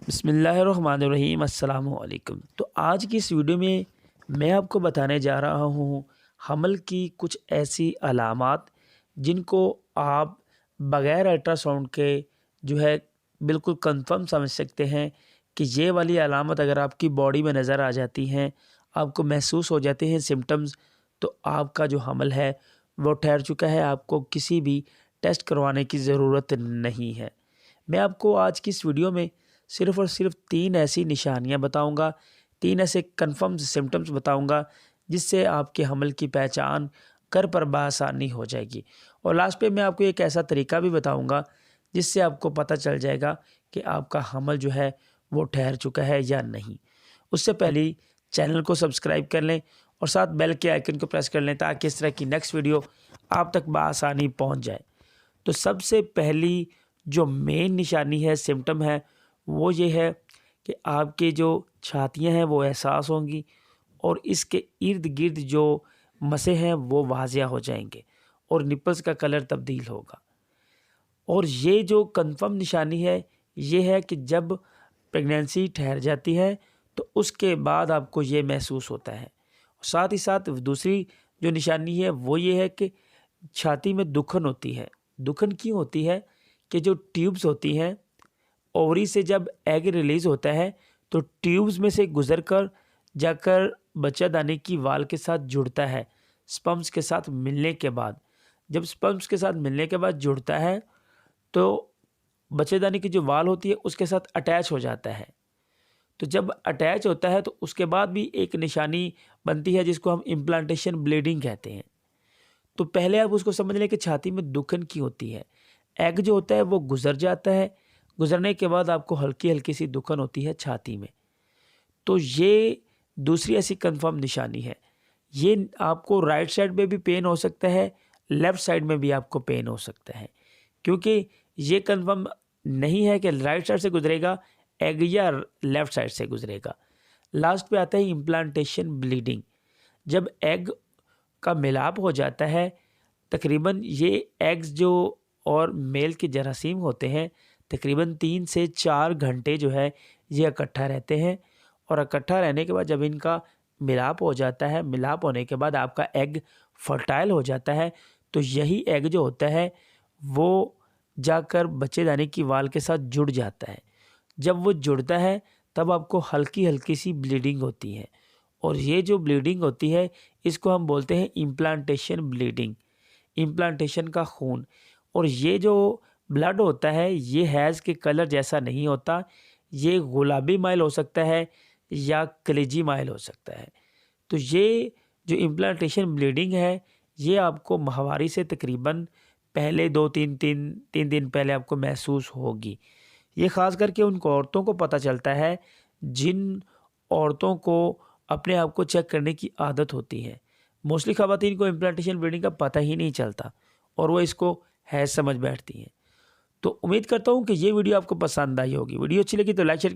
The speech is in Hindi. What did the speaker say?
बिस्मिल्लाहिर्रहमानिर्रहीम अस्सलामु अलैकुम। तो आज की इस वीडियो में मैं आपको बताने जा रहा हूँ हमल की कुछ ऐसी अलामात जिनको आप बग़ैर अल्ट्रासाउंड के जो है बिल्कुल कंफर्म समझ सकते हैं कि ये वाली अलामत अगर आपकी बॉडी में नज़र आ जाती हैं, आपको महसूस हो जाते हैं सिम्पटम्स, तो आपका जो हमल है वो ठहर चुका है। आपको किसी भी टेस्ट करवाने की ज़रूरत नहीं है। मैं आपको आज की इस वीडियो में सिर्फ़ और सिर्फ 3 ऐसी निशानियाँ बताऊँगा, 3 ऐसे कन्फर्म सिम्पटम्स बताऊँगा जिससे आपके हमल की पहचान कर पर बआसानी हो जाएगी। और लास्ट पे मैं आपको एक ऐसा तरीका भी बताऊँगा जिससे आपको पता चल जाएगा कि आपका हमल जो है वो ठहर चुका है या नहीं। उससे पहले चैनल को सब्सक्राइब कर लें और साथ बेल के आइकन को प्रेस कर लें ताकि इस तरह की नेक्स्ट वीडियो आप तक बआसानी पहुँच जाए। तो सबसे पहली जो मेन निशानी है, सिम्पटम है, वो ये है कि आपके जो छातियाँ हैं वो एहसास होंगी और इसके इर्द-गिर्द जो मसें हैं वो वाज़िया हो जाएँगे और निपल्स का कलर तब्दील होगा। और ये जो कन्फर्म निशानी है, ये है कि जब प्रेगनेंसी ठहर जाती है तो उसके बाद आपको ये महसूस होता है। साथ ही साथ दूसरी जो निशानी है वो ये है कि छाती में दुखन होती है। दुखन क्यों होती है कि जो ट्यूब्स होती हैं, ओवरी से जब एग रिलीज़ होता है तो ट्यूब्स में से गुजरकर जाकर बच्चादानी की वाल के साथ जुड़ता है। स्पर्म्स के साथ मिलने के बाद, जब स्पर्म्स के साथ मिलने के बाद जुड़ता है तो बच्चेदानी की जो वाल होती है उसके साथ अटैच हो जाता है। तो जब अटैच होता है तो उसके बाद भी एक निशानी बनती है जिसको हम इम्प्लांटेशन ब्लीडिंग कहते हैं। तो पहले आप उसको समझ लें कि छाती में दुखन क्यों होती है। एग जो होता है वो गुजर जाता है, गुजरने के बाद आपको हल्की-हल्की सी दुखन होती है छाती में। तो ये दूसरी ऐसी कन्फर्म निशानी है। ये आपको राइट साइड में भी पेन हो सकता है, लेफ़्ट साइड में भी आपको पेन हो सकता है। क्योंकि ये कन्फर्म नहीं है कि राइट साइड से गुजरेगा एग या लेफ़्ट साइड से गुजरेगा। लास्ट पे आता है इम्प्लांटेशन ब्लीडिंग। जब एग का मिलाप हो जाता है, तकरीबन ये एग्स जो और मेल के जरासीम होते हैं तकरीबन 3 से 4 घंटे जो है ये इकट्ठा रहते हैं और इकट्ठा रहने के बाद जब इनका मिलाप हो जाता है, मिलाप होने के बाद आपका एग फर्टाइल हो जाता है, तो यही एग जो होता है वो जाकर बच्चेदानी की वाल के साथ जुड़ जाता है। जब वो जुड़ता है तब आपको हल्की-हल्की सी ब्लीडिंग होती है और ये जो ब्लीडिंग होती है इसको हम बोलते हैं इम्प्लांटेशन ब्लीडिंग, इम्प्लांटेशन का खून। और ये जो ब्लड होता है ये हैज़ के कलर जैसा नहीं होता, ये गुलाबी माइल हो सकता है या कलेजी माइल हो सकता है। तो ये जो इम्प्लांटेशन ब्लीडिंग है ये आपको माहवारी से तकरीबन पहले 2-3 दिन पहले आपको महसूस होगी। ये ख़ास करके उन औरतों को पता चलता है जिन औरतों को अपने आप को चेक करने की आदत होती है। मोस्टली ख़वातीन को इम्प्लांटेशन ब्लीडिंग का पता ही नहीं चलता और वो इसको हैज़ समझ बैठती हैं। तो उम्मीद करता हूँ कि ये वीडियो आपको पसंद आई होगी। वीडियो अच्छी लगी तो लाइक शेयर